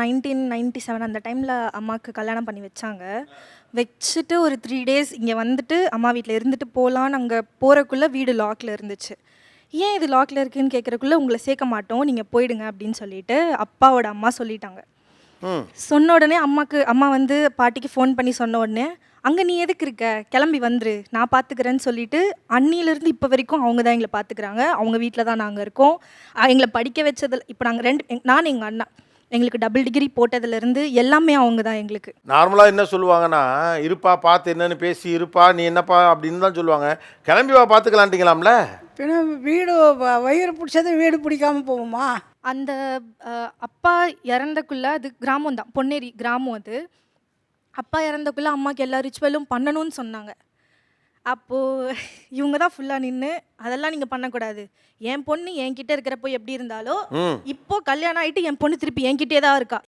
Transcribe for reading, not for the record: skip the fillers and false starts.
1997 அந்த டைமில் அம்மாவுக்கு கல்யாணம் பண்ணி வச்சாங்க. வச்சுட்டு ஒரு 3 டேஸ் இங்கே வந்துட்டு அம்மா வீட்டில் இருந்துட்டு போகலான்னு அங்கே போகிறக்குள்ளே வீடு லாக்கில் இருந்துச்சு. ஏன் இது லாக்கில் இருக்குன்னு கேட்குறக்குள்ளே உங்களை சேர்க்க மாட்டோம், நீங்கள் போயிடுங்க அப்படின்னு சொல்லிட்டு அப்பாவோட அம்மா சொல்லிட்டாங்க. சொன்ன உடனே அம்மா வந்து பாட்டிக்கு ஃபோன் பண்ணி சொன்ன உடனே, அங்கே நீ எதுக்கு இருக்க, கிளம்பி வந்துரு, நான் பார்த்துக்கிறேன்னு சொல்லிட்டு அன்னியிலேருந்து இப்போ வரைக்கும் அவங்க தான் எங்களை பார்த்துக்கிறாங்க. அவங்க வீட்டில் தான் நாங்கள் இருக்கோம். எங்களை படிக்க வச்சதில் இப்போ நாங்கள் நான் எங்கள் அண்ணா எங்களுக்கு டபுள் டிகிரி போட்டதுலேருந்து எல்லாமே அவங்க தான் எங்களுக்கு. நார்மலாக என்ன சொல்லுவாங்கன்னா, இருப்பா பார்த்து என்னன்னு பேசி இருப்பா, நீ என்னப்பா அப்படின்னு தான் சொல்லுவாங்க. கிளம்பி வா பார்த்துக்கலான்ட்டிங்களாம்ல. பின்ன வீடு வயிறு பிடிச்சது வீடு பிடிக்காம போகுமா? அந்த அப்பா இறந்தக்குள்ள அது கிராமம் தான், பொன்னேரி கிராமம் அது. அப்பா இறந்தக்குள்ள அம்மாவுக்கு எல்லா ரிச்சுவலும் பண்ணணும்னு சொன்னாங்க. அப்போது இவங்க தான் ஃபுல்லாக நின்று அதெல்லாம் நீங்கள் பண்ணக்கூடாது, என் பொண்ணு என்கிட்ட இருக்கிறப்போ எப்படி இருந்தாலோ இப்போ கல்யாணம் ஆகிட்டு என் பொண்ணு திருப்பி என்கிட்டே தான் இருக்கா,